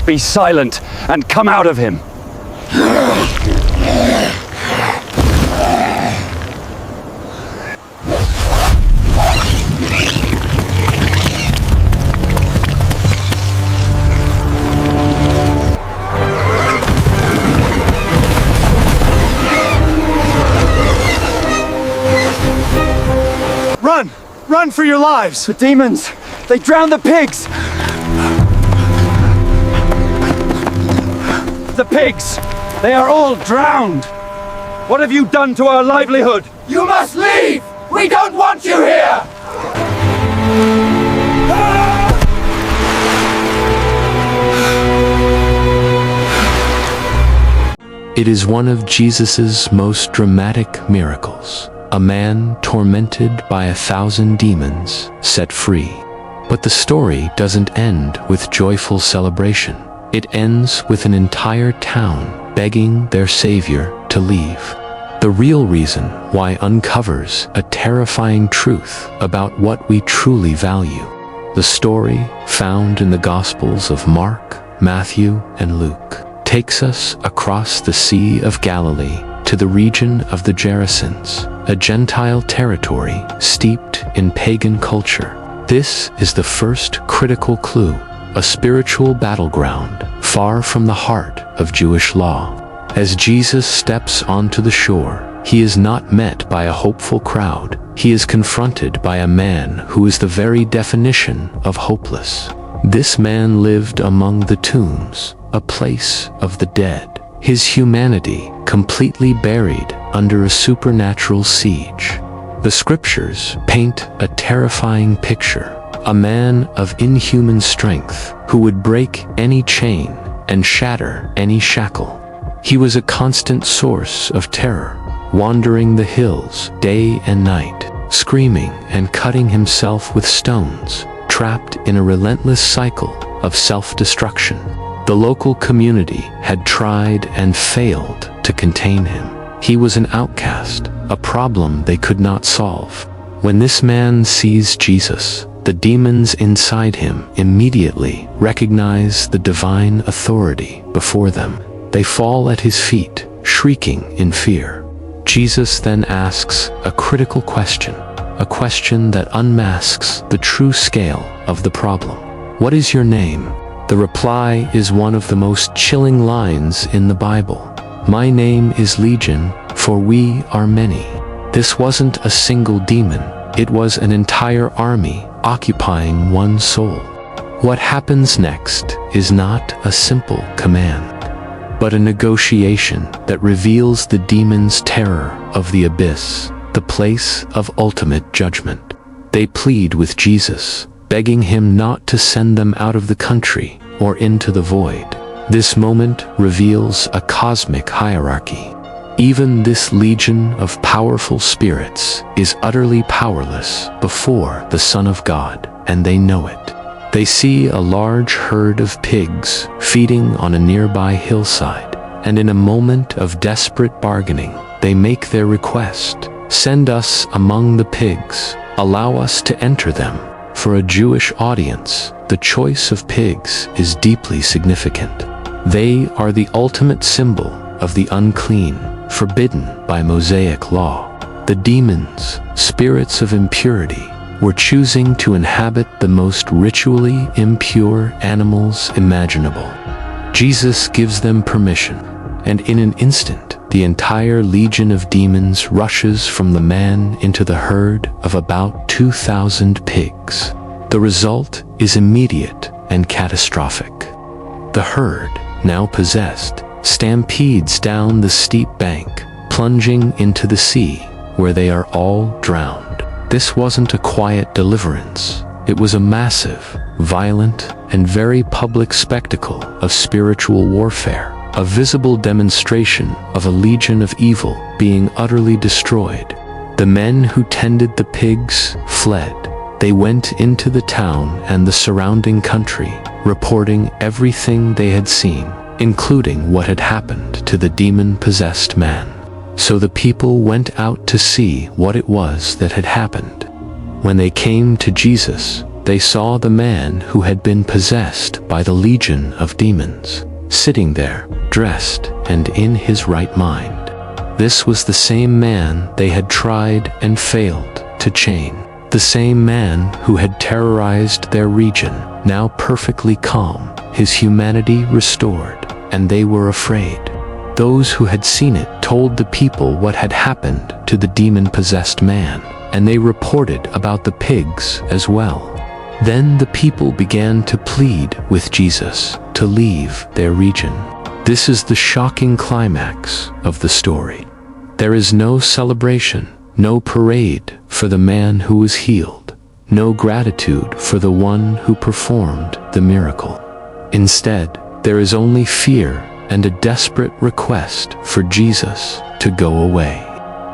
Be silent and come out of him. Run! Run for your lives! The demons! They drowned the pigs! The pigs! They are all drowned! What have you done to our livelihood? You must leave! We don't want you here! It is one of Jesus's most dramatic miracles. A man tormented by 1,000 demons set free. But the story doesn't end with joyful celebration. It ends with an entire town begging their savior to leave. The real reason why uncovers a terrifying truth about what we truly value. The story, found in the Gospels of Mark, Matthew, and Luke, takes us across the Sea of Galilee to the region of the Gerasenes, a Gentile territory steeped in pagan culture. This is the first critical clue, a spiritual battleground far from the heart of Jewish law. As Jesus steps onto the shore, he is not met by a hopeful crowd. He is confronted by a man who is the very definition of hopeless. This man lived among the tombs, a place of the dead. His humanity completely buried under a supernatural siege. The scriptures paint a terrifying picture. A man of inhuman strength who would break any chain and shatter any shackle. He was a constant source of terror, wandering the hills day and night, screaming and cutting himself with stones, trapped in a relentless cycle of self-destruction. The local community had tried and failed to contain him. He was an outcast, a problem they could not solve. When this man sees Jesus, the demons inside him immediately recognize the divine authority before them. They fall at his feet, shrieking in fear. Jesus then asks a critical question, a question that unmasks the true scale of the problem. What is your name? The reply is one of the most chilling lines in the Bible. My name is Legion, for we are many. This wasn't a single demon. It was an entire army occupying one soul. What happens next is not a simple command, but a negotiation that reveals the demon's terror of the abyss, the place of ultimate judgment. They plead with Jesus, begging him not to send them out of the country or into the void. This moment reveals a cosmic hierarchy. Even this legion of powerful spirits is utterly powerless before the Son of God, and they know it. They see a large herd of pigs feeding on a nearby hillside, and in a moment of desperate bargaining, they make their request. Send us among the pigs, allow us to enter them. For a Jewish audience, the choice of pigs is deeply significant. They are the ultimate symbol of the unclean, forbidden by Mosaic law. The demons, spirits of impurity, were choosing to inhabit the most ritually impure animals imaginable. Jesus gives them permission, and in an instant, the entire legion of demons rushes from the man into the herd of about 2,000 pigs. The result is immediate and catastrophic. The herd, now possessed, stampedes down the steep bank, plunging into the sea, where they are all drowned. This wasn't a quiet deliverance. It was a massive, violent, and very public spectacle of spiritual warfare, a visible demonstration of a legion of evil being utterly destroyed. The men who tended the pigs fled. They went into the town and the surrounding country, reporting everything they had seen, including what had happened to the demon-possessed man. So the people went out to see what it was that had happened. When they came to Jesus, they saw the man who had been possessed by the legion of demons, sitting there, dressed and in his right mind. This was the same man they had tried and failed to chain. The same man who had terrorized their region, now perfectly calm, his humanity restored, and they were afraid. Those who had seen it told the people what had happened to the demon-possessed man, and they reported about the pigs as well. Then the people began to plead with Jesus to leave their region. This is the shocking climax of the story. There is no celebration, no parade for the man who was healed, no gratitude for the one who performed the miracle. Instead, there is only fear and a desperate request for Jesus to go away.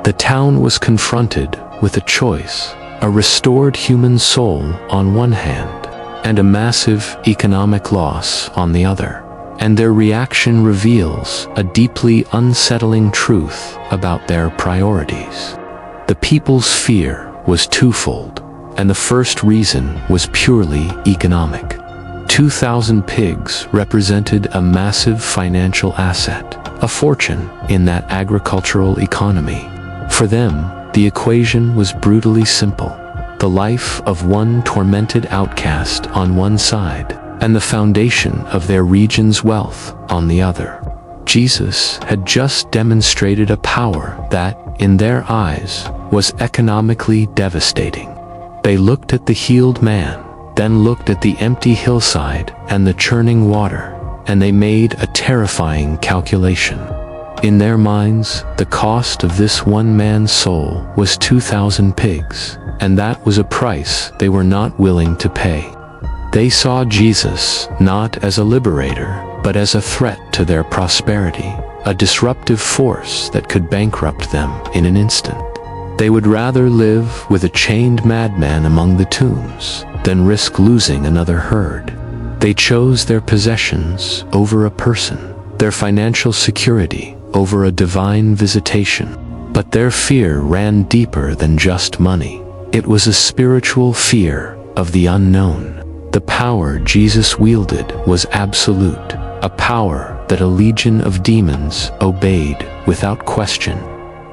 The town was confronted with a choice: a restored human soul on one hand, and a massive economic loss on the other. And their reaction reveals a deeply unsettling truth about their priorities. The people's fear was twofold, and the first reason was purely economic. 2,000 pigs represented a massive financial asset, a fortune in that agricultural economy. For them, the equation was brutally simple: the life of one tormented outcast on one side, and the foundation of their region's wealth on the other. Jesus had just demonstrated a power that, in their eyes, was economically devastating. They looked at the healed man, then looked at the empty hillside and the churning water, and they made a terrifying calculation. In their minds, the cost of this one man's soul was 2,000 pigs, and that was a price they were not willing to pay. They saw Jesus not as a liberator, but as a threat to their prosperity, a disruptive force that could bankrupt them in an instant. They would rather live with a chained madman among the tombs than risk losing another herd. They chose their possessions over a person, their financial security over a divine visitation. But their fear ran deeper than just money. It was a spiritual fear of the unknown. The power Jesus wielded was absolute, a power that a legion of demons obeyed without question.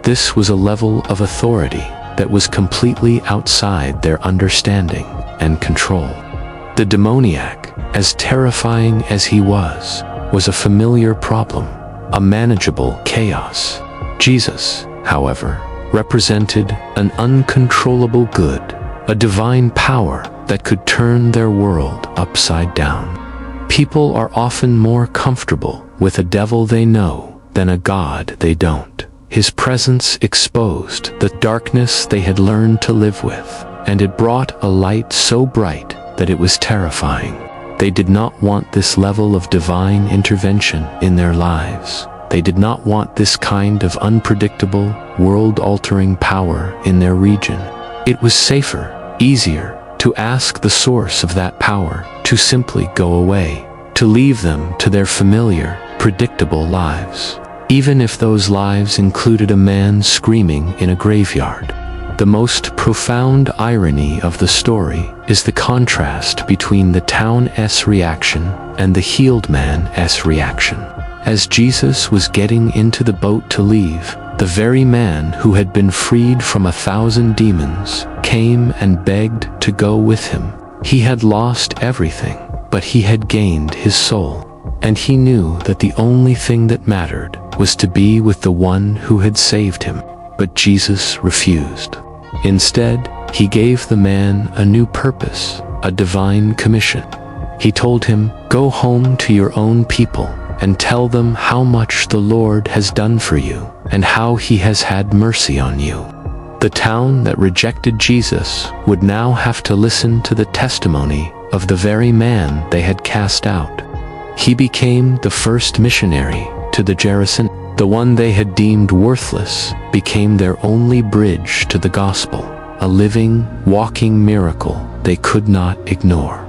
This was a level of authority that was completely outside their understanding and control. The demoniac, as terrifying as he was a familiar problem, a manageable chaos. Jesus, however, represented an uncontrollable good, a divine power that could turn their world upside down. People are often more comfortable with a devil they know than a God they don't. His presence exposed the darkness they had learned to live with, and it brought a light so bright that it was terrifying. They did not want this level of divine intervention in their lives. They did not want this kind of unpredictable, world-altering power in their region. It was safer, easier, to ask the source of that power to simply go away, to leave them to their familiar, predictable lives, even if those lives included a man screaming in a graveyard. The most profound irony of the story is the contrast between the town's reaction and the healed man's reaction. As Jesus was getting into the boat to leave, the very man who had been freed from 1,000 demons came and begged to go with him. He had lost everything, but he had gained his soul, and he knew that the only thing that mattered was to be with the one who had saved him. But Jesus refused. Instead, he gave the man a new purpose, a divine commission. He told him, "Go home to your own people and tell them how much the Lord has done for you and how he has had mercy on you." The town that rejected Jesus would now have to listen to the testimony of the very man they had cast out. He became the first missionary to the Gerasene. The one they had deemed worthless became their only bridge to the gospel, a living, walking miracle they could not ignore.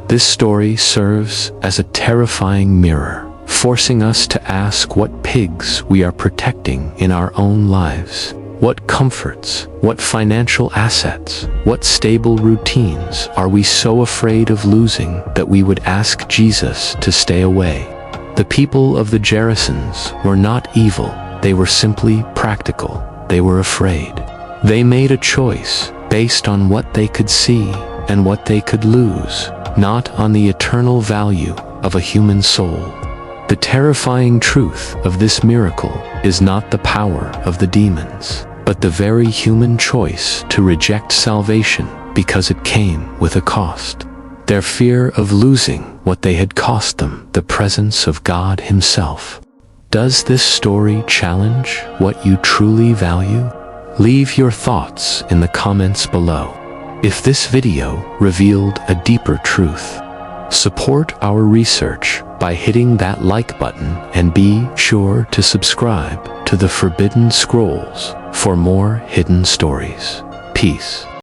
This story serves as a terrifying mirror, forcing us to ask what pigs we are protecting in our own lives. What comforts, what financial assets, what stable routines are we so afraid of losing that we would ask Jesus to stay away? The people of the Gerasenes were not evil, they were simply practical. They were afraid. They made a choice based on what they could see and what they could lose, not on the eternal value of a human soul. The terrifying truth of this miracle is not the power of the demons, but the very human choice to reject salvation because it came with a cost. Their fear of losing what they had cost them, the presence of God Himself. Does this story challenge what you truly value? Leave your thoughts in the comments below. If this video revealed a deeper truth, support our research by hitting that like button and be sure to subscribe to the Forbidden Scrolls for more hidden stories. Peace.